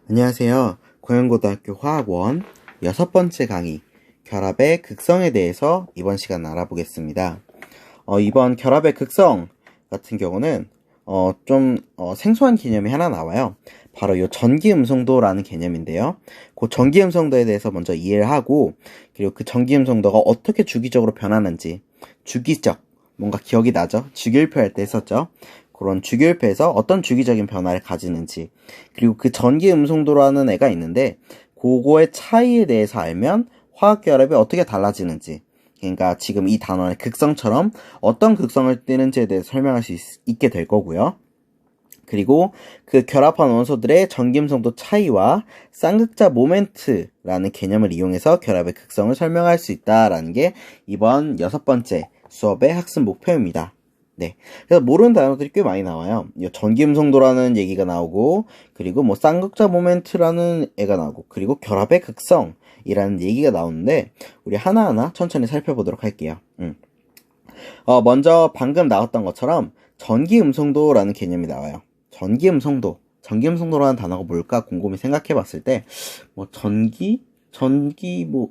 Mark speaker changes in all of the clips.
Speaker 1: 안녕하세요. 고양고등학교 화학원 6번째 강의 결합의 극성에 대해서 이번 시간 알아보겠습니다. 이번 결합의 극성 같은 경우는 생소한 개념이 하나 나와요. 바로 이 전기음성도라는 개념인데요. 그 전기음성도에 대해서 먼저 이해를 하고, 그리고 그 전기음성도가 어떻게 주기적으로 변하는지, 주기적, 뭔가 기억이 나죠? 주기율표 할 때 했었죠? 그런 주기율표에서 어떤 주기적인 변화를 가지는지, 그리고 그 전기음성도라는 애가 있는데 그거의 차이에 대해서 알면 화학결합이 어떻게 달라지는지, 그러니까 지금 이 단원의 극성처럼 어떤 극성을 띠는지에 대해서 설명할 수 있게 될 거고요. 그리고 그 결합한 원소들의 전기음성도 차이와 쌍극자 모멘트라는 개념을 이용해서 결합의 극성을 설명할 수 있다라는 게 이번 6번째 수업의 학습 목표입니다. 네. 그래서 모르는 단어들이 꽤 많이 나와요. 전기음성도라는 얘기가 나오고, 그리고 쌍극자 모멘트라는 애가 나오고, 그리고 결합의 극성이라는 얘기가 나오는데, 우리 하나하나 천천히 살펴보도록 할게요. 먼저 방금 나왔던 것처럼 전기음성도라는 개념이 나와요. 전기음성도라는 단어가 뭘까 곰곰이 생각해 봤을 때,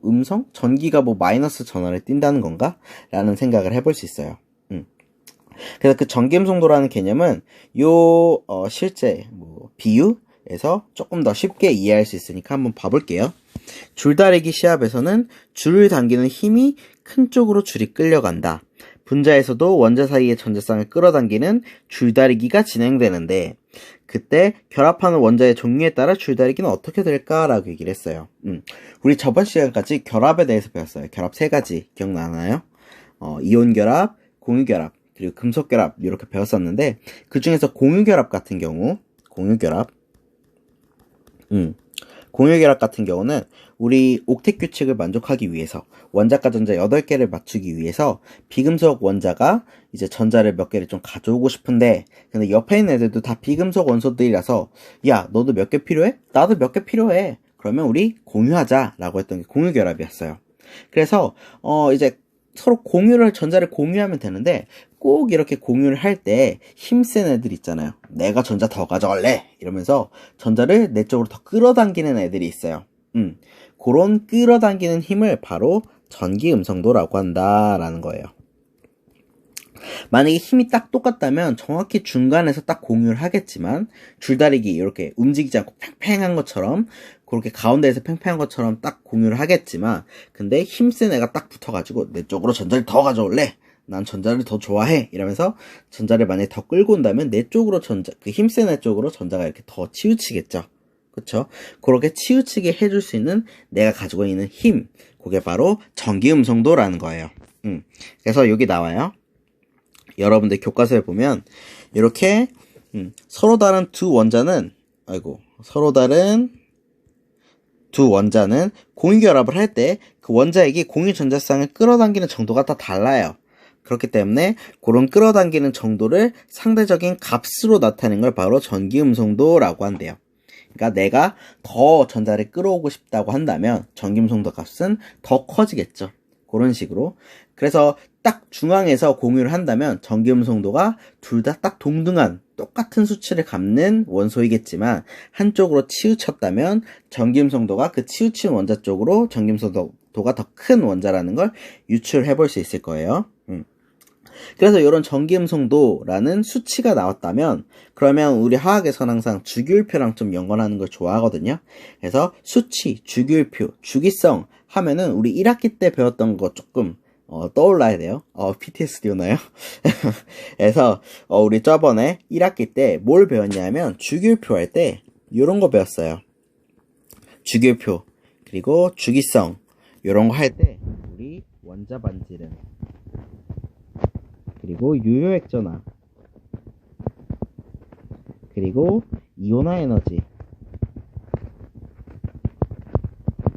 Speaker 1: 음성? 전기가 마이너스 전원을 띈다는 건가? 라는 생각을 해볼 수 있어요. 그래서 그 전기음성도라는 개념은 실제 비유에서 조금 더 쉽게 이해할 수 있으니까 한번 봐볼게요. 줄다리기 시합에서는 줄을 당기는 힘이 큰 쪽으로 줄이 끌려간다. 분자에서도 원자 사이의 전자쌍을 끌어당기는 줄다리기가 진행되는데, 그때 결합하는 원자의 종류에 따라 줄다리기는 어떻게 될까라고 얘기를 했어요. 우리 저번 시간까지 결합에 대해서 배웠어요. 결합 3가지 기억나나요? 이온 결합, 공유 결합, 그리고 금속 결합 이렇게 배웠었는데, 그 중에서 공유 결합 같은 경우는 우리 옥텟 규칙을 만족하기 위해서, 원자과 전자 8개를 맞추기 위해서 비금속 원자가 이제 전자를 몇 개를 좀 가져오고 싶은데, 근데 옆에 있는 애들도 다 비금속 원소들이라서, 야, 너도 몇 개 필요해? 나도 몇 개 필요해. 그러면 우리 공유하자라고 했던 게 공유 결합이었어요. 그래서 이제 서로 전자를 공유하면 되는데, 꼭 이렇게 공유를 할 때 힘센 애들 있잖아요. 내가 전자 더 가져갈래 이러면서 전자를 내 쪽으로 더 끌어당기는 애들이 있어요. 그런 끌어당기는 힘을 바로 전기음성도라고 한다라는 거예요. 만약에 힘이 딱 똑같다면 정확히 중간에서 딱 공유를 하겠지만, 줄다리기 이렇게 움직이지 않고 팽팽한 것처럼, 그렇게 가운데에서 팽팽한 것처럼 딱 공유를 하겠지만, 근데 힘센 애가 딱 붙어가지고 내 쪽으로 전자를 더 가져올래, 난 전자를 더 좋아해 이러면서 전자를 만약에 더 끌고 온다면 내 쪽으로 그 힘센 애 쪽으로 전자가 이렇게 더 치우치겠죠. 그쵸? 그렇게 치우치게 해줄 수 있는 내가 가지고 있는 힘, 그게 바로 전기음성도라는 거예요. 그래서 여기 나와요. 여러분들 교과서에 보면 이렇게 서로 다른 두 원자는 공유결합을 할 때 그 원자에게 공유 전자쌍을 끌어당기는 정도가 다 달라요. 그렇기 때문에 그런 끌어당기는 정도를 상대적인 값으로 나타내는 걸 바로 전기음성도라고 한대요. 그러니까 내가 더 전자를 끌어오고 싶다고 한다면 전기음성도 값은 더 커지겠죠. 그런 식으로. 그래서 딱 중앙에서 공유를 한다면 전기음성도가 둘 다 딱 동등한 똑같은 수치를 갖는 원소이겠지만, 한쪽으로 치우쳤다면 전기음성도가 그 치우친 원자 쪽으로 전기음성도가 더 큰 원자라는 걸 유출해 볼 수 있을 거예요. 그래서 이런 전기음성도라는 수치가 나왔다면, 그러면 우리 화학에서는 항상 주기율표랑 좀 연관하는 걸 좋아하거든요. 그래서 수치, 주기율표, 주기성 하면은 우리 1학기 때 배웠던 거 조금 떠올라야 돼요. PTSD 오나요? 그래서 우리 저번에 1학기 때 뭘 배웠냐면, 주기율표 할 때 이런 거 배웠어요. 주기율표, 그리고 주기성, 이런 거 할 때 우리 원자 반지름, 그리고 유효액 전하, 그리고 이온화 에너지,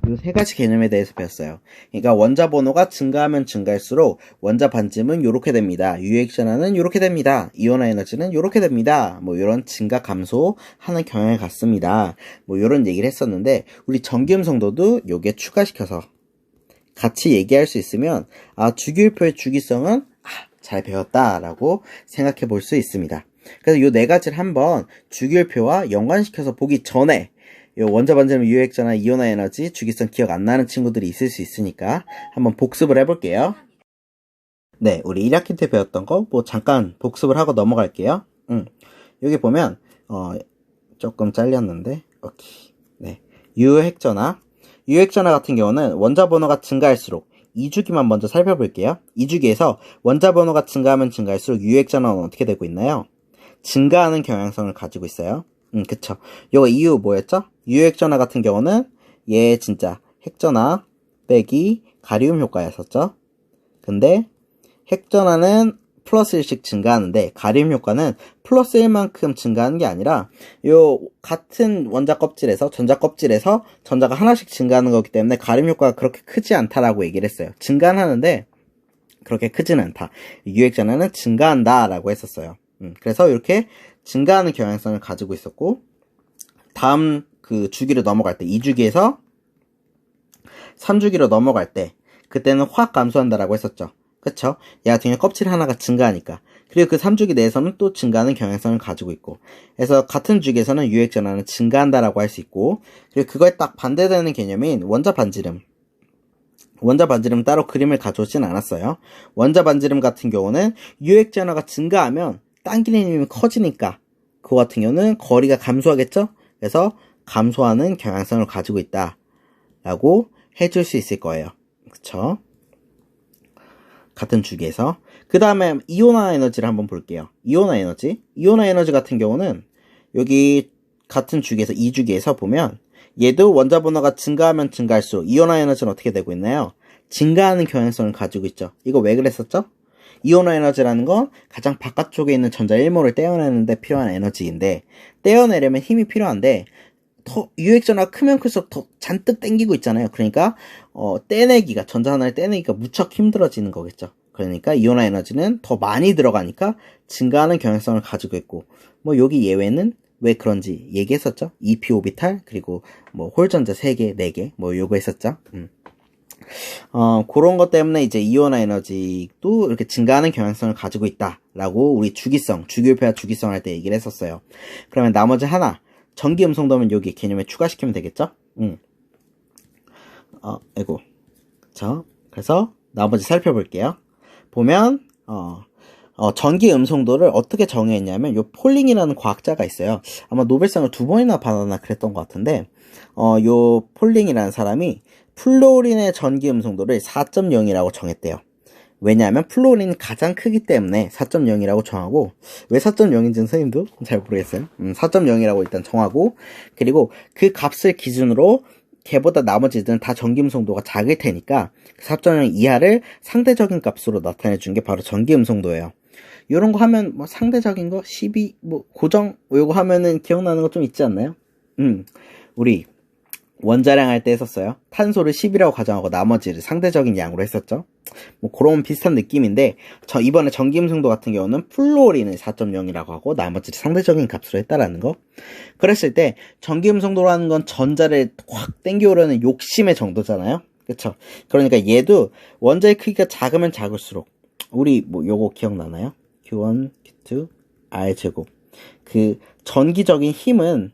Speaker 1: 이 3가지 개념에 대해서 배웠어요. 그러니까 원자 번호가 증가하면 증가할수록 원자 반지름은 요렇게 됩니다. 유효액 전하는 요렇게 됩니다. 이온화 에너지는 요렇게 됩니다. 이런 증가 감소하는 경향을 갖습니다. 요런 얘기를 했었는데, 우리 전기음성도도 요게 추가시켜서 같이 얘기할 수 있으면, 주기율표의 주기성은 잘 배웠다라고 생각해 볼 수 있습니다. 그래서 요 4가지를 한번 주기율표와 연관시켜서 보기 전에 요 원자 반지름 유효액전화 이온화 에너지 주기성 기억 안 나는 친구들이 있을 수 있으니까 한번 복습을 해볼게요. 네, 우리 1학기 때 배웠던 거 뭐 잠깐 복습을 하고 넘어갈게요. 여기 보면 조금 잘렸는데 오케이. 네, 유효액전화 같은 경우는 원자 번호가 증가할수록 2주기만 먼저 살펴볼게요. 2주기에서 원자 번호가 증가하면 증가할수록 유효액전화는 어떻게 되고 있나요? 증가하는 경향성을 가지고 있어요. 그쵸. 요거 이유 뭐였죠? 유효액전화 같은 경우는 얘 진짜 핵전화 빼기 가리움 효과였었죠. 근데 핵전화는 플러스 1씩 증가하는데 가리움 효과는 플러스 1만큼 증가하는 게 아니라 요 같은 원자 껍질에서 전자 껍질에서 전자가 하나씩 증가하는 거기 때문에 가리움 효과가 그렇게 크지 않다라고 얘기를 했어요. 증가는 하는데 그렇게 크지는 않다. 유효액전화는 증가한다 라고 했었어요. 그래서 이렇게 증가하는 경향성을 가지고 있었고, 다음 그 주기로 넘어갈 때 2주기에서 3주기로 넘어갈 때 그때는 확 감소한다라고 했었죠. 그쵸? 얘 같은 경우 껍질 하나가 증가하니까. 그리고 그 3주기 내에서는 또 증가하는 경향성을 가지고 있고, 그래서 같은 주기에서는 유효액전화는 증가한다라고 할 수 있고, 그리고 그거에 딱 반대되는 개념인 원자 반지름 따로 그림을 가져오진 않았어요. 원자 반지름 같은 경우는 유효액전화가 증가하면 당기는 힘이 커지니까 그거 같은 경우는 거리가 감소하겠죠? 그래서 감소하는 경향성을 가지고 있다 라고 해줄 수 있을 거예요. 그쵸? 같은 주기에서. 그 다음에 이온화 에너지를 한번 볼게요. 이온화 에너지 같은 경우는 여기 같은 주기에서 2주기에서 보면 얘도 원자 번호가 증가하면 증가할수록 이온화 에너지는 어떻게 되고 있나요? 증가하는 경향성을 가지고 있죠. 이거 왜 그랬었죠? 이온화 에너지라는 건 가장 바깥쪽에 있는 전자 1몰을 떼어내는데 필요한 에너지인데, 떼어내려면 힘이 필요한데 더 유효액전화가 크면 클수록 더 잔뜩 땡기고 있잖아요. 그러니까 전자 하나를 떼내기가 무척 힘들어지는 거겠죠. 그러니까 이온화 에너지는 더 많이 들어가니까 증가하는 경향성을 가지고 있고, 뭐 여기 예외는 왜 그런지 얘기했었죠. 2p 오비탈 그리고 뭐 홀전자 3개, 4개 뭐 요거 했었죠. 그런 것 때문에 이제 이온화 에너지도 이렇게 증가하는 경향성을 가지고 있다라고 우리 주기율표와 주기성 할 때 얘기를 했었어요. 그러면 나머지 하나, 전기 음성도면 여기 개념에 추가시키면 되겠죠? 그쵸? 그래서 나머지 살펴볼게요. 보면, 전기 음성도를 어떻게 정의했냐면, 요 폴링이라는 과학자가 있어요. 아마 노벨상을 2번이나 받았나 그랬던 것 같은데, 요 폴링이라는 사람이 플루오린의 전기 음성도를 4.0이라고 정했대요. 왜냐하면 플루오린이 가장 크기 때문에 4.0이라고 정하고, 왜 4.0인지는 선생님도 잘 모르겠어요. 4.0이라고 일단 정하고, 그리고 그 값을 기준으로 걔보다 나머지들은 다 전기 음성도가 작을 테니까 4.0 이하를 상대적인 값으로 나타내 준 게 바로 전기 음성도예요. 요런 거 하면 뭐 상대적인 거 12, 뭐 고정 요거 하면은 기억나는 거 좀 있지 않나요? 우리 원자량 할 때 했었어요. 탄소를 10이라고 가정하고 나머지를 상대적인 양으로 했었죠. 뭐 그런 비슷한 느낌인데, 이번에 전기음성도 같은 경우는 플루오린을 4.0이라고 하고 나머지를 상대적인 값으로 했다라는 거. 그랬을 때 전기음성도라는 건 전자를 확 땡겨오려는 욕심의 정도잖아요. 그쵸? 그러니까 얘도 원자의 크기가 작으면 작을수록, 우리 뭐 요거 기억나나요? Q1, Q2, R제곱. 그 전기적인 힘은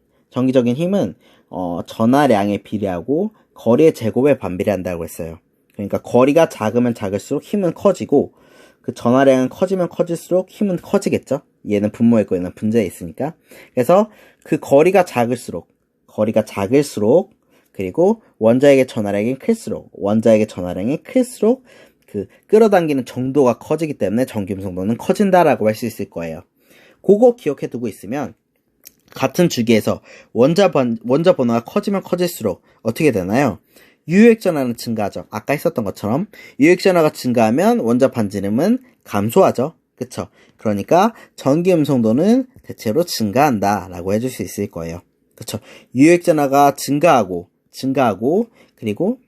Speaker 1: 전하량에 비례하고 거리의 제곱에 반비례한다고 했어요. 그러니까 거리가 작으면 작을수록 힘은 커지고, 그 전하량은 커지면 커질수록 힘은 커지겠죠. 얘는 분모에 있고 얘는 분자에 있으니까. 그래서 그 거리가 작을수록 그리고 원자에게 전하량이 클수록 그 끌어당기는 정도가 커지기 때문에 전기음성도는 커진다라고 할 수 있을 거예요. 그거 기억해 두고 있으면 같은 주기에서 원자 번호가 커지면 커질수록 어떻게 되나요? 유효액전화는 증가하죠. 아까 했었던 것처럼 유효액전화가 증가하면 원자 반지름은 감소하죠. 그쵸? 그러니까 전기 음성도는 대체로 증가한다 라고 해줄 수 있을 거예요. 그쵸? 유효액전화가 증가하고 그리고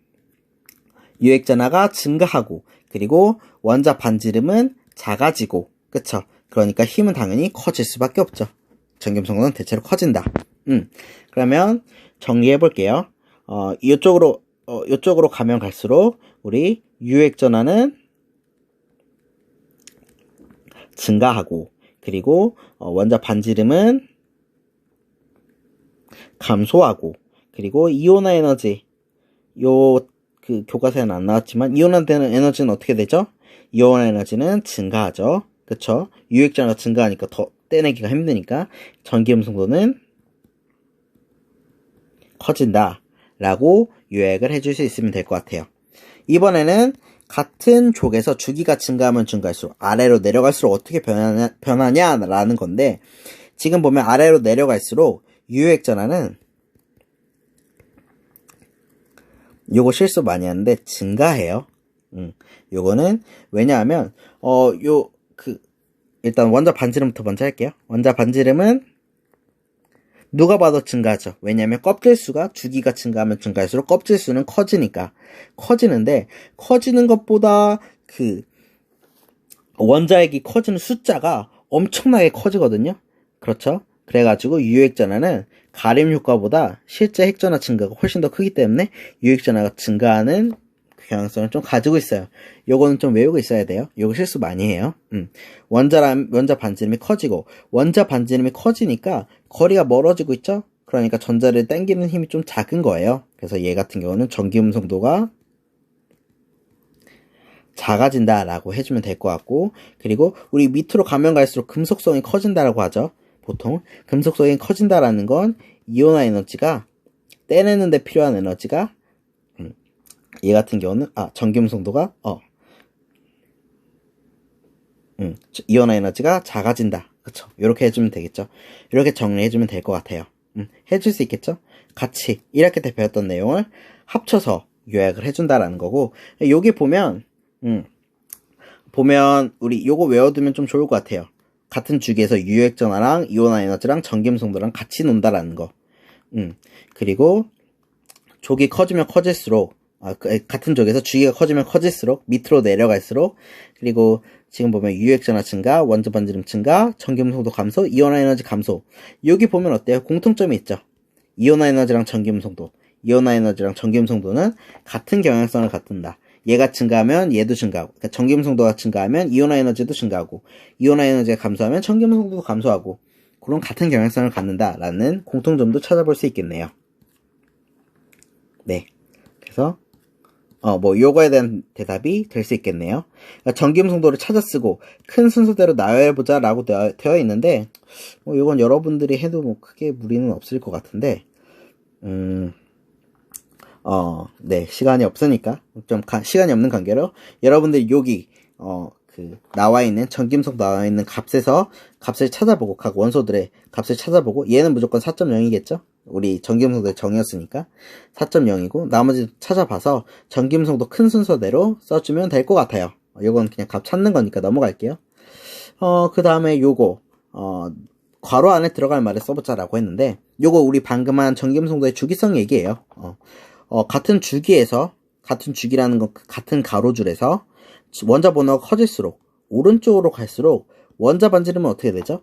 Speaker 1: 그리고 원자 반지름은 작아지고, 그쵸? 그러니까 힘은 당연히 커질 수밖에 없죠. 전기음성도는 대체로 커진다. 그러면 정리해 볼게요. 이쪽으로 가면 갈수록 우리 유효액전화는 증가하고, 그리고 원자 반지름은 감소하고, 그리고 이온화 에너지. 그 교과서에는 안 나왔지만 이온화되는 에너지는 어떻게 되죠? 이온화 에너지는 증가하죠. 그쵸? 유액전화가 증가하니까 더 떼내기가 힘드니까 전기음성도는 커진다 라고 요약을 해줄 수 있으면 될 것 같아요. 이번에는 같은 족에서 주기가 증가하면 증가할수록 아래로 내려갈수록 어떻게 변하냐라는 건데, 지금 보면 아래로 내려갈수록 유액전화는 요거 실수 많이 하는데 증가해요. 요거는 왜냐하면 일단 원자 반지름부터 먼저 할게요. 원자 반지름은 누가 봐도 증가하죠. 왜냐하면 껍질수가 주기가 증가하면 증가할수록 껍질수는 커지니까 커지는데, 커지는 것보다 그 원자핵이 커지는 숫자가 엄청나게 커지거든요. 그렇죠? 그래가지고 유액전화는 가림 효과보다 실제 핵전화 증가가 훨씬 더 크기 때문에 유액전화가 증가하는 경향성을 좀 가지고 있어요. 요거는 좀 외우고 있어야 돼요. 요거 실수 많이 해요. 원자 반지름이 커지고, 원자 반지름이 커지니까 거리가 멀어지고 있죠? 그러니까 전자를 당기는 힘이 좀 작은 거예요. 그래서 얘 같은 경우는 전기음성도가 작아진다라고 해주면 될 것 같고, 그리고 우리 밑으로 가면 갈수록 금속성이 커진다라고 하죠. 보통 금속성이 커진다라는 건 이온화 에너지가 떼내는 데 필요한 에너지가 얘 같은 경우는 전기음성도가 이온화 에너지가 작아진다. 그쵸? 이렇게 해주면 되겠죠. 이렇게 정리해주면 될 것 같아요. 해줄 수 있겠죠? 같이 1학기 때 배웠던 내용을 합쳐서 요약을 해준다라는 거고, 여기 보면 우리 요거 외워두면 좀 좋을 것 같아요. 같은 주기에서 유액전화랑 이온화 에너지랑 전기음성도랑 같이 논다라는 거. 그리고 족이 커지면 커질수록, 같은 족에서 주기가 커지면 커질수록, 밑으로 내려갈수록, 그리고 지금 보면 유액전화 증가, 원자 반지름 증가, 전기음성도 감소, 이온화 에너지 감소. 여기 보면 어때요? 공통점이 있죠. 이온화 에너지랑 전기음성도, 이온화 에너지랑 전기음성도는 같은 경향성을 갖는다. 얘가 증가하면 얘도 증가하고, 그러니까 전기음성도가 증가하면 이온화 에너지도 증가하고, 이온화 에너지가 감소하면 전기음성도도 감소하고, 그런 같은 경향성을 갖는다라는 공통점도 찾아볼 수 있겠네요. 네. 그래서 요거에 대한 대답이 될 수 있겠네요. 그러니까 전기음성도를 찾아 쓰고 큰 순서대로 나열해보자 라고 되어 있는데, 이건 여러분들이 해도 크게 무리는 없을 것 같은데, 네, 시간이 없으니까, 시간이 없는 관계로, 여러분들이 여기, 나와있는, 전기음성 나와있는 값을 찾아보고, 각 원소들의 값을 찾아보고, 얘는 무조건 4.0이겠죠? 우리 전기음성도의 정이었으니까 4.0이고, 나머지 찾아봐서 전기음성도 큰 순서대로 써주면 될 것 같아요. 요건 그냥 값 찾는 거니까 넘어갈게요. 그 다음에 요거, 괄호 안에 들어갈 말을 써보자라고 했는데, 요거 우리 방금 한 전기음성도의 주기성 얘기예요. 같은 주기라는 건 같은 가로줄에서 원자 번호가 커질수록, 오른쪽으로 갈수록 원자 반지름은 어떻게 되죠?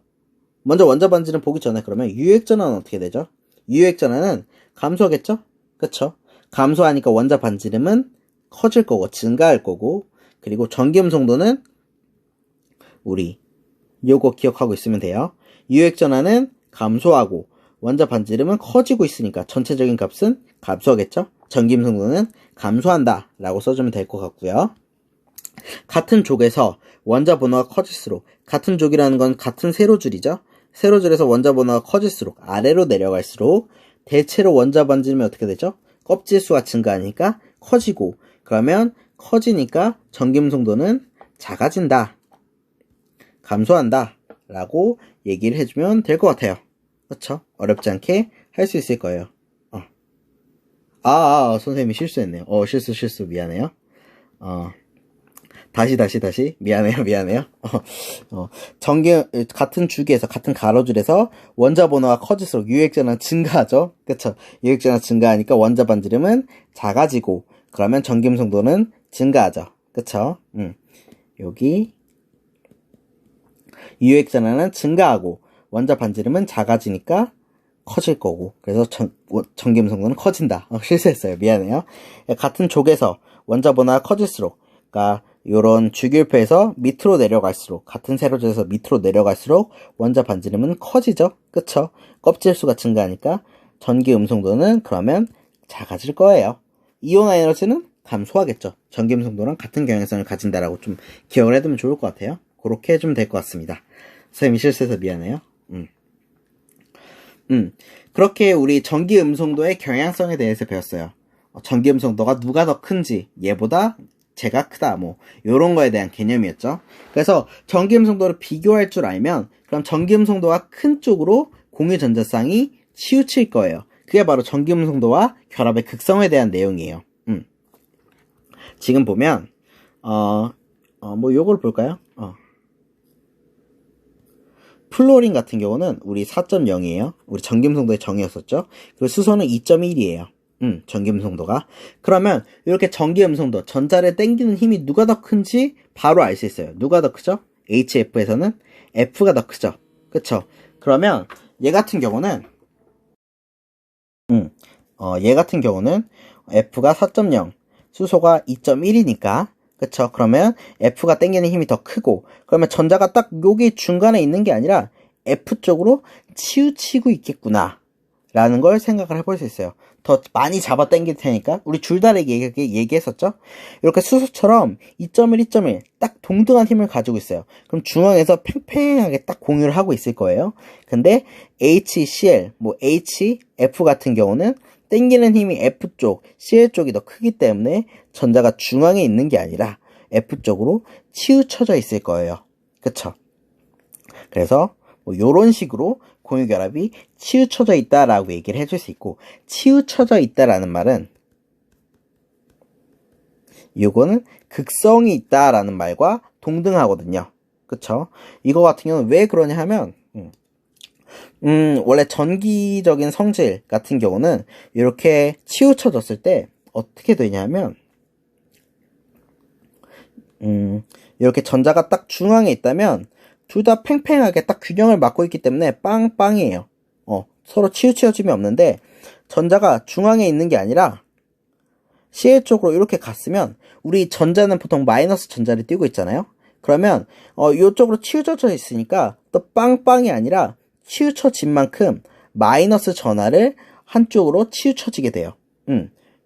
Speaker 1: 먼저 원자 반지름 보기 전에 그러면 유액전화는 어떻게 되죠? 유액전화는 감소하겠죠? 그쵸? 감소하니까 원자 반지름은 커질 거고 증가할 거고, 그리고 전기음성도는 우리 요거 기억하고 있으면 돼요. 유액전화는 감소하고 원자 반지름은 커지고 있으니까 전체적인 값은 감소하겠죠? 전기음성도는 감소한다 라고 써주면 될 것 같고요. 같은 족에서 원자 번호가 커질수록, 같은 족이라는 건 같은 세로줄이죠? 세로줄에서 원자 번호가 커질수록, 아래로 내려갈수록 대체로 원자 반지름이 어떻게 되죠? 껍질수가 증가하니까 커지고, 그러면 커지니까 전기음성도는 작아진다, 감소한다 라고 얘기를 해주면 될 것 같아요. 그렇죠? 어렵지 않게 할 수 있을 거예요. 선생님이 실수했네요. 실수 미안해요. 다시 미안해요. 같은 주기에서, 같은 가로줄에서 원자 번호가 커질수록 유액전화는 증가하죠. 그쵸? 유액전화 증가하니까 원자 반지름은 작아지고, 그러면 전기음성도는 증가하죠. 그쵸? 여기 유액전화는 증가하고 원자 반지름은 작아지니까 커질 거고, 그래서 전기음성도는 커진다. 실수했어요. 미안해요. 같은 족에서 원자 번호가 커질수록, 그러니까 요런 주기율표에서 밑으로 내려갈수록, 같은 세로줄에서 밑으로 내려갈수록 원자 반지름은 커지죠. 그쵸? 껍질수가 증가하니까 전기 음성도는 그러면 작아질 거예요. 이온화 에너지는 감소하겠죠. 전기 음성도랑 같은 경향성을 가진다라고 좀 기억을 해두면 좋을 것 같아요. 그렇게 해주면 될 것 같습니다. 선생님이 실수해서 미안해요. 그렇게 우리 전기 음성도의 경향성에 대해서 배웠어요. 전기 음성도가 누가 더 큰지, 얘보다 제가 크다, 뭐 요런 거에 대한 개념이었죠. 그래서 전기 음성도를 비교할 줄 알면 그럼 전기 음성도가 큰 쪽으로 공유 전자쌍이 치우칠 거예요. 그게 바로 전기 음성도와 결합의 극성에 대한 내용이에요. 지금 보면 뭐 요걸 볼까요? 플로린 같은 경우는 우리 4.0이에요. 우리 전기음성도의 정이었었죠. 그리고 수소는 2.1이에요. 전기음성도가. 그러면 이렇게 전기음성도, 전자를 당기는 힘이 누가 더 큰지 바로 알 수 있어요. 누가 더 크죠? HF에서는 F가 더 크죠. 그쵸? 그러면 얘 같은 경우는 F가 4.0, 수소가 2.1이니까 그쵸? 그러면 F가 당기는 힘이 더 크고, 그러면 전자가 딱 여기 중간에 있는 게 아니라 F 쪽으로 치우치고 있겠구나 라는 걸 생각을 해볼 수 있어요. 더 많이 잡아 당길 테니까. 우리 줄다리기 얘기했었죠? 이렇게 수소처럼 2.1, 2.1 딱 동등한 힘을 가지고 있어요. 그럼 중앙에서 팽팽하게 딱 공유를 하고 있을 거예요. 근데 HCl, 뭐 HF 같은 경우는 당기는 힘이 F쪽, CL 쪽이 더 크기 때문에 전자가 중앙에 있는 게 아니라 F쪽으로 치우쳐져 있을 거예요. 그쵸? 그래서 뭐 요런 식으로 공유결합이 치우쳐져 있다라고 얘기를 해줄 수 있고, 치우쳐져 있다라는 말은 요거는 극성이 있다라는 말과 동등하거든요. 그쵸? 이거 같은 경우는 왜 그러냐 하면 원래 전기적인 성질 같은 경우는 이렇게 치우쳐졌을 때 어떻게 되냐면 이렇게 전자가 딱 중앙에 있다면 둘 다 팽팽하게 딱 균형을 맞고 있기 때문에 빵빵이에요. 서로 치우쳐짐이 없는데 전자가 중앙에 있는 게 아니라 CL 쪽으로 이렇게 갔으면 우리 전자는 보통 마이너스 전자를 띄고 있잖아요. 그러면 이쪽으로 치우쳐져 있으니까 또 빵빵이 아니라 치우쳐진 만큼 마이너스 전하를 한쪽으로 치우쳐지게 돼요.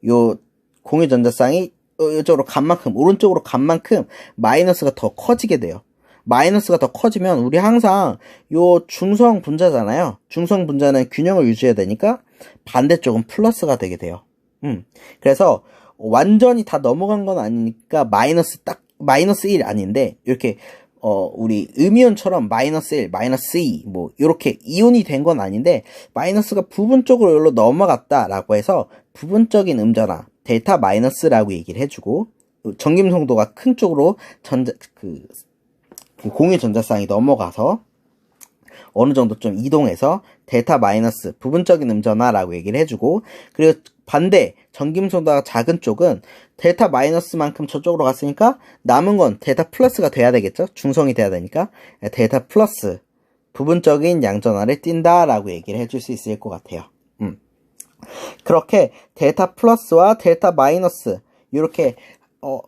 Speaker 1: 요 공유 전자쌍이 이쪽으로 간 만큼, 오른쪽으로 간 만큼 마이너스가 더 커지게 돼요. 마이너스가 더 커지면 우리 항상 요 중성 분자잖아요. 중성 분자는 균형을 유지해야 되니까 반대쪽은 플러스가 되게 돼요. 그래서 완전히 다 넘어간 건 아니니까 마이너스 1 아닌데 이렇게 우리 음이온처럼 마이너스 1, 마이너스 2 뭐 이렇게 이온이 된 건 아닌데 마이너스가 부분적으로 여기로 넘어갔다라고 해서 부분적인 음전화 델타 마이너스라고 얘기를 해주고, 전기음성도가 큰 쪽으로 공유 전자쌍이 넘어가서 어느 정도 좀 이동해서 델타 마이너스 부분적인 음전화라고 얘기를 해주고, 그리고 반대 전기음성도가 작은 쪽은 델타 마이너스만큼 저쪽으로 갔으니까 남은 건 델타 플러스가 돼야 되겠죠. 중성이 돼야 되니까 델타 플러스 부분적인 양전화를 띈다라고 얘기를 해줄 수 있을 것 같아요. 그렇게 델타 플러스와 델타 마이너스 이렇게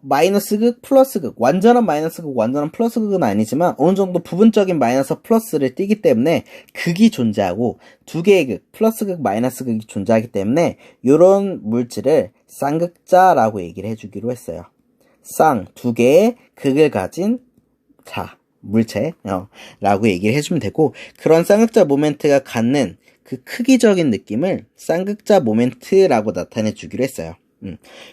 Speaker 1: 마이너스 극, 플러스 극, 완전한 마이너스 극, 완전한 플러스 극은 아니지만 어느 정도 부분적인 마이너스 플러스를 띠기 때문에 극이 존재하고 두 개의 극, 플러스 극, 마이너스 극이 존재하기 때문에 이런 물질을 쌍극자라고 얘기를 해주기로 했어요. 쌍, 두 개의 극을 가진 물체라고 얘기를 해주면 되고, 그런 쌍극자 모멘트가 갖는 그 크기적인 느낌을 쌍극자 모멘트라고 나타내 주기로 했어요.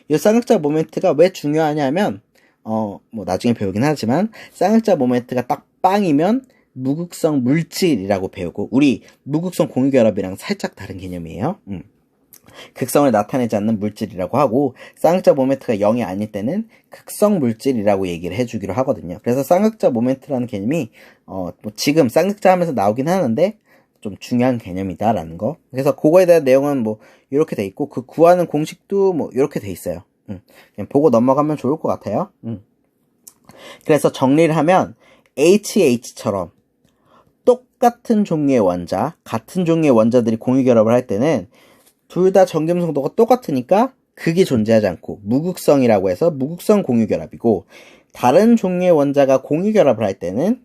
Speaker 1: 이 쌍극자 모멘트가 왜 중요하냐면 뭐 나중에 배우긴 하지만 쌍극자 모멘트가 딱 빵이면 무극성 물질이라고 배우고, 우리 무극성 공유결합이랑 살짝 다른 개념이에요. 극성을 나타내지 않는 물질이라고 하고, 쌍극자 모멘트가 0이 아닐 때는 극성 물질이라고 얘기를 해주기로 하거든요. 그래서 쌍극자 모멘트라는 개념이 뭐 지금 쌍극자 하면서 나오긴 하는데 좀 중요한 개념이다라는 거. 그래서 그거에 대한 내용은 뭐 이렇게 돼 있고, 그 구하는 공식도 뭐 이렇게 돼 있어요. 그냥 보고 넘어가면 좋을 것 같아요. 그래서 정리를 하면 HH처럼 똑같은 종류의 원자, 같은 종류의 원자들이 공유결합을 할 때는 둘 다 전기음성도가 똑같으니까 극이 존재하지 않고 무극성이라고 해서 무극성 공유결합이고, 다른 종류의 원자가 공유결합을 할 때는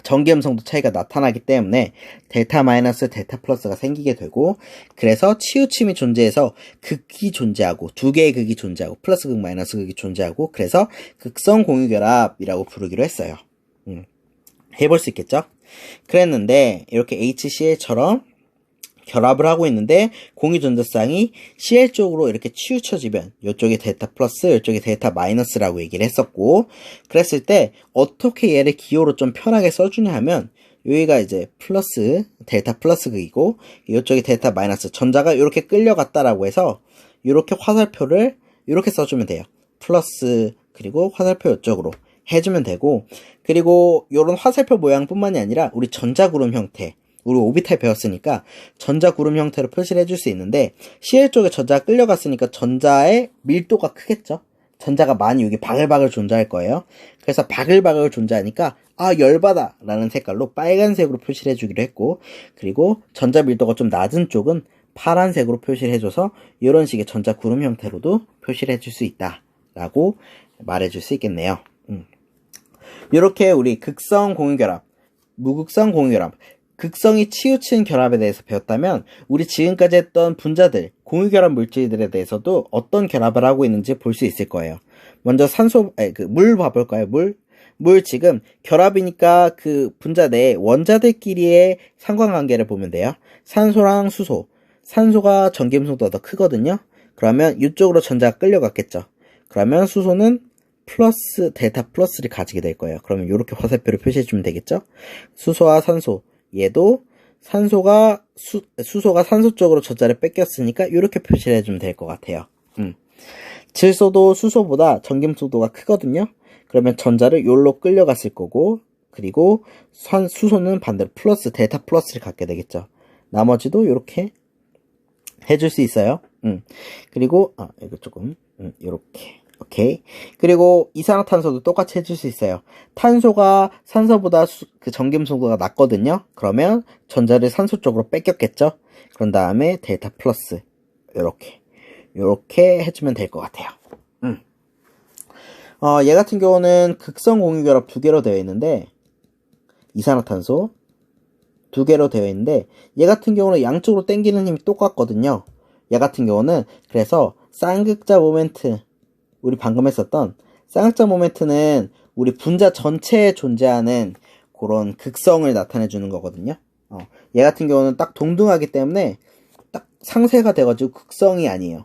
Speaker 1: 전기음성도 차이가 나타나기 때문에 델타 마이너스 델타 플러스가 생기게 되고, 그래서 치우침이 존재해서 극이 존재하고, 두 개의 극이 존재하고, 플러스 극 마이너스 극이 존재하고, 그래서 극성 공유결합이라고 부르기로 했어요. 해볼 수 있겠죠? 그랬는데 이렇게 HCl처럼 결합을 하고 있는데 공유전자쌍이 Cl 쪽으로 이렇게 치우쳐지면 이쪽이 델타 플러스, 이쪽이 델타 마이너스라고 얘기를 했었고, 그랬을 때 어떻게 얘를 기호로 좀 편하게 써주냐 하면, 여기가 이제 플러스, 델타 플러스 극이고 이쪽이 델타 마이너스, 전자가 이렇게 끌려갔다라고 해서 이렇게 화살표를 이렇게 써주면 돼요. 플러스 그리고 화살표 이쪽으로 해주면 되고, 그리고 이런 화살표 모양뿐만이 아니라 우리 전자구름 형태, 우리 오비탈 배웠으니까 전자구름 형태로 표시를 해줄 수 있는데, Cl 쪽에 전자가 끌려갔으니까 전자의 밀도가 크겠죠? 전자가 많이 여기 바글바글 존재할 거예요. 그래서 바글바글 존재하니까 열받아 라는 색깔로 빨간색으로 표시를 해주기로 했고, 그리고 전자 밀도가 좀 낮은 쪽은 파란색으로 표시를 해줘서 이런 식의 전자구름 형태로도 표시를 해줄 수 있다 라고 말해줄 수 있겠네요. 이렇게 우리 극성 공유결합, 무극성 공유결합, 극성이 치우친 결합에 대해서 배웠다면, 우리 지금까지 했던 분자들, 공유결합 물질들에 대해서도 어떤 결합을 하고 있는지 볼 수 있을 거예요. 먼저 물 봐볼까요? 물 지금 결합이니까 그 분자 내 원자들끼리의 상관관계를 보면 돼요. 산소랑 수소. 산소가 전기음성도가 더 크거든요. 그러면 이쪽으로 전자가 끌려갔겠죠. 그러면 수소는 플러스, 델타 플러스를 가지게 될 거예요. 그러면 이렇게 화살표를 표시해주면 되겠죠? 수소와 산소. 얘도 산소가 수소가 산소 쪽으로 전자를 뺏겼으니까 이렇게 표시를 해주면 될 것 같아요. 질소도 수소보다 전기음성도가 크거든요. 그러면 전자를 요로 끌려갔을 거고, 그리고 수소는 반대로 플러스, 델타 플러스를 갖게 되겠죠. 나머지도 이렇게 해줄 수 있어요. 그리고 이거 조금 이렇게. 오케이. 그리고 이산화탄소도 똑같이 해줄 수 있어요. 탄소가 산소보다 그 전기음성도가 낮거든요. 그러면 전자를 산소 쪽으로 뺏겼겠죠. 그런 다음에 델타 플러스 요렇게 해주면 될 것 같아요. 얘 같은 경우는 극성 공유결합 2개로 되어 있는데, 이산화탄소 2개로 되어 있는데, 얘 같은 경우는 양쪽으로 당기는 힘이 똑같거든요. 얘 같은 경우는 그래서 쌍극자 모멘트, 우리 방금 했었던 쌍극자 모멘트는 우리 분자 전체에 존재하는 그런 극성을 나타내주는 거거든요. 얘 같은 경우는 딱 동등하기 때문에 딱 상쇄가 돼가지고 극성이 아니에요.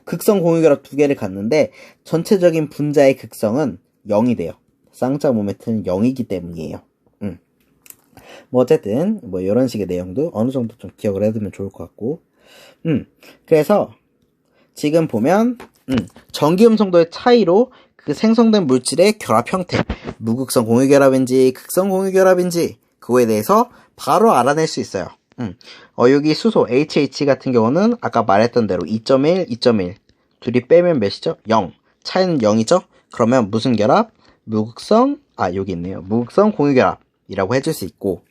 Speaker 1: 극성 공유결합 2개를 갖는데 전체적인 분자의 극성은 0이 돼요. 쌍극자 모멘트는 0이기 때문이에요. 뭐 어쨌든 뭐 이런 식의 내용도 어느 정도 좀 기억을 해두면 좋을 것 같고, 그래서 지금 보면 전기음성도의 차이로 그 생성된 물질의 결합 형태, 무극성 공유결합인지 극성 공유결합인지 그거에 대해서 바로 알아낼 수 있어요. 여기 수소 HH 같은 경우는 아까 말했던 대로 2.1, 2.1 둘이 빼면 몇이죠? 0. 차이는 0이죠? 그러면 무슨 결합? 무극성, 여기 있네요. 무극성 공유결합이라고 해줄 수 있고,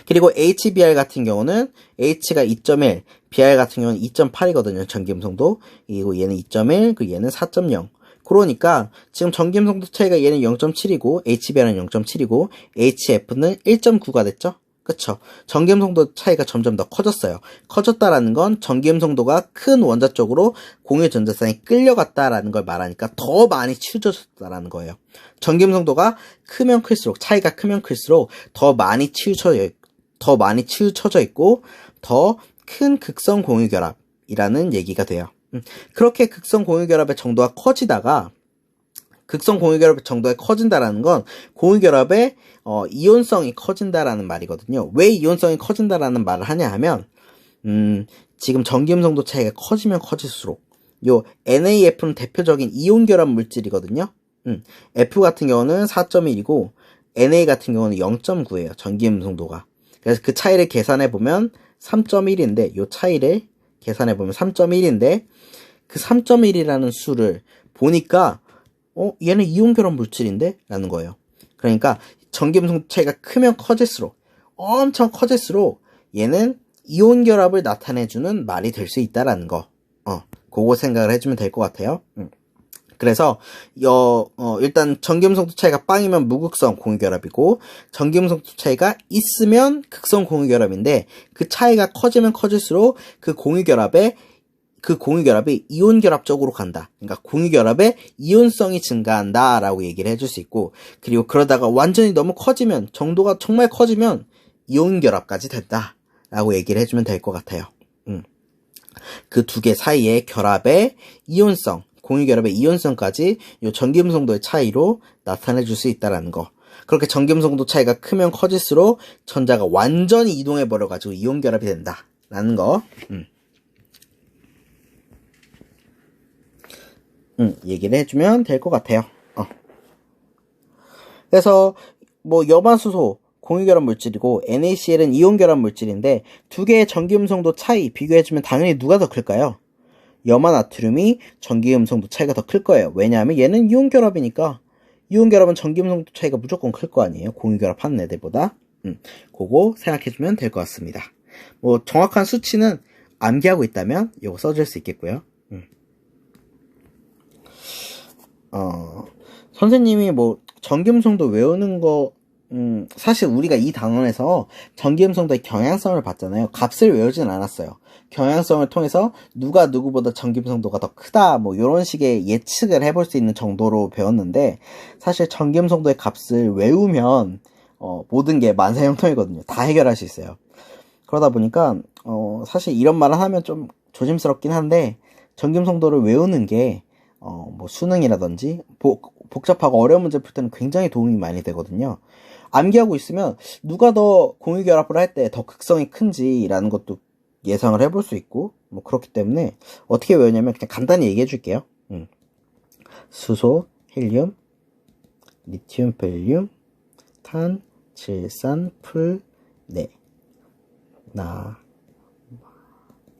Speaker 1: 그리고 HBr 같은 경우는 H가 2.1, Br 같은 경우는 2.8이거든요. 전기음성도. 그리고 얘는 2.1, 그리고 얘는 4.0. 그러니까 지금 전기음성도 차이가 얘는 0.7이고 HBr은 0.7이고 HF는 1.9가 됐죠? 그쵸? 전기음성도 차이가 점점 더 커졌어요. 커졌다라는 건 전기음성도가 큰 원자 쪽으로 공유전자쌍이 끌려갔다라는 걸 말하니까 더 많이 치우쳐졌다라는 거예요. 전기음성도가 크면 클수록, 차이가 크면 클수록 더 많이 치우쳐져 있고 더 큰 극성 공유결합이라는 얘기가 돼요. 그렇게 극성 공유결합의 정도가 커지다가, 극성 공유결합의 정도가 커진다라는 건 공유결합의 이온성이 커진다라는 말이거든요. 왜 이온성이 커진다라는 말을 하냐 하면, 지금 전기음성도 차이가 커지면 커질수록 요 NaF는 대표적인 이온결합 물질이거든요. F 같은 경우는 4.1이고 Na 같은 경우는 0.9예요. 전기음성도가. 그래서 그 차이를 계산해보면 3.1인데, 요 차이를 계산해보면 3.1인데, 그 3.1이라는 수를 보니까 얘는 이온결합 물질인데? 라는 거예요. 그러니까 전기음성도 차이가 크면 커질수록, 엄청 커질수록 얘는 이온결합을 나타내주는 말이 될 수 있다라는 거. 그거 생각을 해주면 될 것 같아요. 그래서 일단 전기음성도 차이가 빵이면 무극성 공유결합이고 전기음성도 차이가 있으면 극성 공유결합인데 그 차이가 커지면 커질수록 그 공유결합이 이온결합 쪽으로 간다. 그러니까 공유결합의 이온성이 증가한다라고 얘기를 해줄 수 있고, 그리고 그러다가 완전히 너무 커지면, 정도가 정말 커지면 이온결합까지 된다라고 얘기를 해주면 될 것 같아요. 그 두 개 사이의 결합의 이온성, 공유결합의 이온성까지 이 전기음성도의 차이로 나타내 줄 수 있다라는 거. 그렇게 전기음성도 차이가 크면 커질수록 전자가 완전히 이동해버려가지고 이온결합이 된다라는 거. 얘기를 해주면 될 것 같아요. 그래서 염화수소 공유결합 물질이고 NaCl은 이온결합 물질인데 두 개의 전기음성도 차이 비교해주면 당연히 누가 더 클까요? 염화나트륨이 전기음성도 차이가 더 클 거예요. 왜냐하면 얘는 이온결합이니까 이온결합은 전기음성도 차이가 무조건 클 거 아니에요. 공유결합하는 애들보다. 그거 생각해주면 될 것 같습니다. 정확한 수치는 암기하고 있다면 이거 써줄 수 있겠고요. 선생님이 전기음성도 외우는 거, 사실 우리가 이 단원에서 전기음성도의 경향성을 봤잖아요. 값을 외우진 않았어요. 경향성을 통해서 누가 누구보다 전기음성도가 더 크다, 요런 식의 예측을 해볼 수 있는 정도로 배웠는데, 사실 전기음성도의 값을 외우면, 모든 게 만사형통이거든요. 다 해결할 수 있어요. 그러다 보니까, 사실 이런 말을 하면 좀 조심스럽긴 한데, 전기음성도를 외우는 게, 수능이라든지 복잡하고 어려운 문제 풀 때는 굉장히 도움이 많이 되거든요. 암기하고 있으면 누가 더 공유결합을 할 때 더 극성이 큰지라는 것도 예상을 해볼 수 있고 그렇기 때문에 어떻게 외우냐면 그냥 간단히 얘기해 줄게요. 수소, 헬륨, 리튬, 벨륨, 탄, 질산, 풀,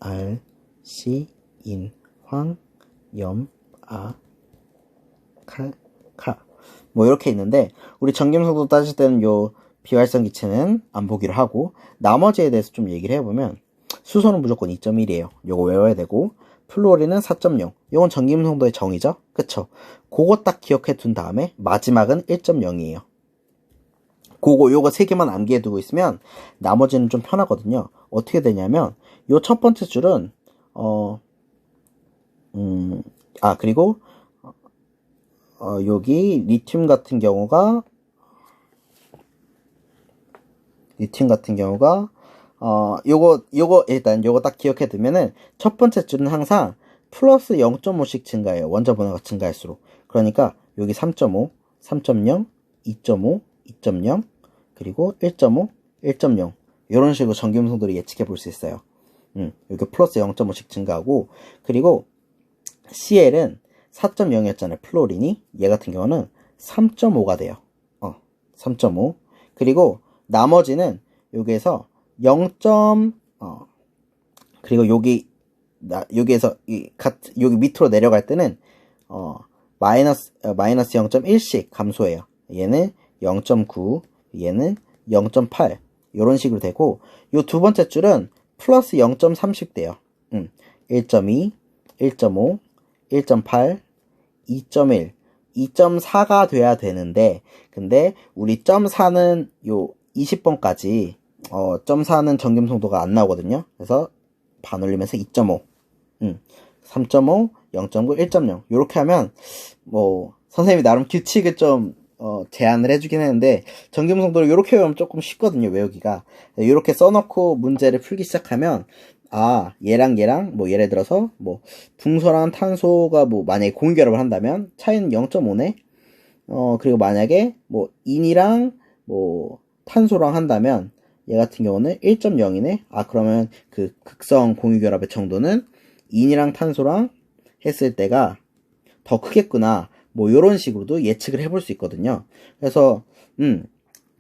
Speaker 1: 알, 시, 인, 황, 염, 칼, 이렇게 있는데, 우리 전기음성도 따질 때는 요 비활성 기체는 안 보기로 하고, 나머지에 대해서 좀 얘기를 해보면, 수소는 무조건 2.1이에요. 요거 외워야 되고, 플루오린은 4.0. 요건 전기음성도의 정의죠? 그쵸? 그거 딱 기억해 둔 다음에, 마지막은 1.0이에요. 요거 세 개만 암기해 두고 있으면, 나머지는 좀 편하거든요. 어떻게 되냐면, 요 첫 번째 줄은, 그리고 여기 리튬 같은 경우가 요거 일단 요거 딱 기억해 두면은 첫 번째 줄은 항상 플러스 0.5씩 증가해요. 원자 번호가 증가할수록. 그러니까 여기 3.5, 3.0, 2.5, 2.0, 그리고 1.5, 1.0 이런 식으로 전기음성도를 예측해 볼 수 있어요. 여기 플러스 0.5씩 증가하고, 그리고 CL은 4.0이었잖아요. 플로린이. 얘 같은 경우는 3.5가 돼요. 3.5. 그리고 나머지는 여기에서 0. 그리고 여기에서 여기 밑으로 내려갈 때는 마이너스 0.1씩 감소해요. 얘는 0.9, 얘는 0.8 이런 식으로 되고, 요 두 번째 줄은 플러스 0.3씩 돼요. 1.2, 1.5, 1.8, 2.1, 2.4가 돼야 되는데, 근데 우리 0.4는 요 20번까지 0.4는 전기음성도가 안 나오거든요. 그래서 반올림해서 2.5, 3.5, 0.9, 1.0 요렇게 하면 선생님이 나름 규칙을 좀 제안을 해주긴 했는데, 전기음성도를 요렇게 외우면 조금 쉽거든요, 외우기가. 요렇게 써놓고 문제를 풀기 시작하면, 얘랑 예를 들어서, 붕소랑 탄소가 만약에 공유결합을 한다면, 차이는 0.5네? 그리고 만약에, 인이랑, 탄소랑 한다면, 얘 같은 경우는 1.0이네? 그러면 그 극성 공유결합의 정도는 인이랑 탄소랑 했을 때가 더 크겠구나. 요런 식으로도 예측을 해볼 수 있거든요. 그래서, 요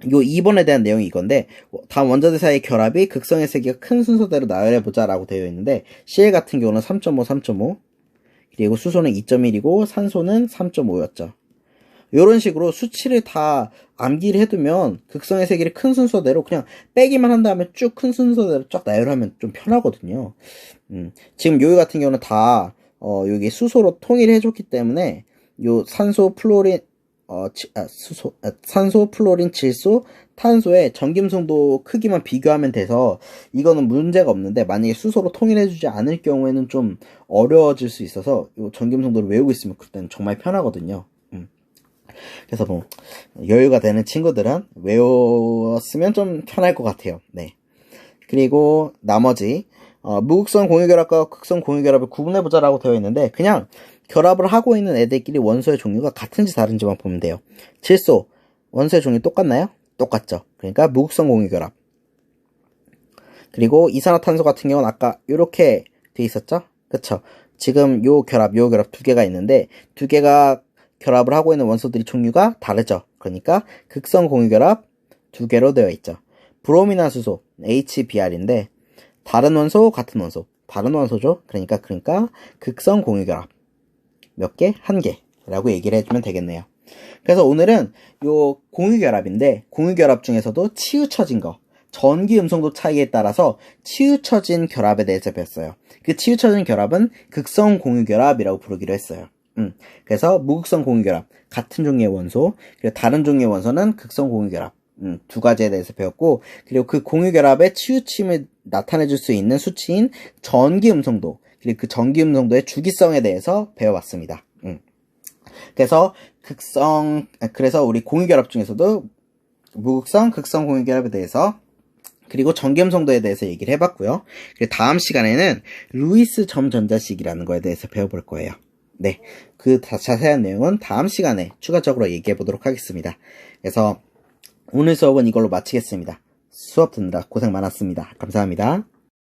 Speaker 1: 2번에 대한 내용이 이건데, 다음 원자들 사이의 결합이 극성의 세기가 큰 순서대로 나열해보자 라고 되어 있는데, CL 같은 경우는 3.5, 3.5, 그리고 수소는 2.1이고, 산소는 3.5였죠. 요런 식으로 수치를 다 암기를 해두면, 극성의 세기를 큰 순서대로 그냥 빼기만 한 다음에 쭉 큰 순서대로 쫙 나열하면 좀 편하거든요. 지금 여기 같은 경우는 다, 여기 수소로 통일해줬기 때문에, 요 산소, 플로린, 산소, 플로린, 질소, 탄소의 전기음성도 크기만 비교하면 돼서 이거는 문제가 없는데, 만약에 수소로 통일해주지 않을 경우에는 좀 어려워질 수 있어서 요 전기음성도를 외우고 있으면 그때는 정말 편하거든요. 그래서 뭐 여유가 되는 친구들은 외웠으면 좀 편할 것 같아요. 네. 그리고 나머지 무극성 공유결합과 극성 공유결합을 구분해보자라고 되어 있는데, 그냥 결합을 하고 있는 애들끼리 원소의 종류가 같은지 다른지만 보면 돼요. 질소, 원소의 종류 똑같나요? 똑같죠. 그러니까 무극성 공유결합. 그리고 이산화탄소 같은 경우는 아까 이렇게 돼 있었죠? 그쵸? 지금 요 결합 두 개가 있는데, 두 개가 결합을 하고 있는 원소들이 종류가 다르죠. 그러니까 극성 공유결합 두 개로 되어 있죠. 브로미나 수소, HBr인데, 다른 원소, 같은 원소. 다른 원소죠. 그러니까 극성 공유결합. 몇 개? 한 개. 라고 얘기를 해주면 되겠네요. 그래서 오늘은 요 공유결합인데, 공유결합 중에서도 치우쳐진 거, 전기 음성도 차이에 따라서 치우쳐진 결합에 대해서 배웠어요. 그 치우쳐진 결합은 극성 공유결합이라고 부르기로 했어요. 그래서 무극성 공유결합, 같은 종류의 원소, 그리고 다른 종류의 원소는 극성 공유결합, 두 가지에 대해서 배웠고, 그리고 그 공유결합의 치우침을 나타내줄 수 있는 수치인 전기음성도, 그리고 그 전기음성도의 주기성에 대해서 배워봤습니다. 그래서 우리 공유결합 중에서도 무극성, 극성 공유결합에 대해서, 그리고 전기음성도에 대해서 얘기를 해봤고요. 그리고 다음 시간에는 루이스 점전자식이라는 거에 대해서 배워볼 거예요. 네, 그 자세한 내용은 다음 시간에 추가적으로 얘기해 보도록 하겠습니다. 그래서 오늘 수업은 이걸로 마치겠습니다. 수업 듣느라 고생 많았습니다. 감사합니다.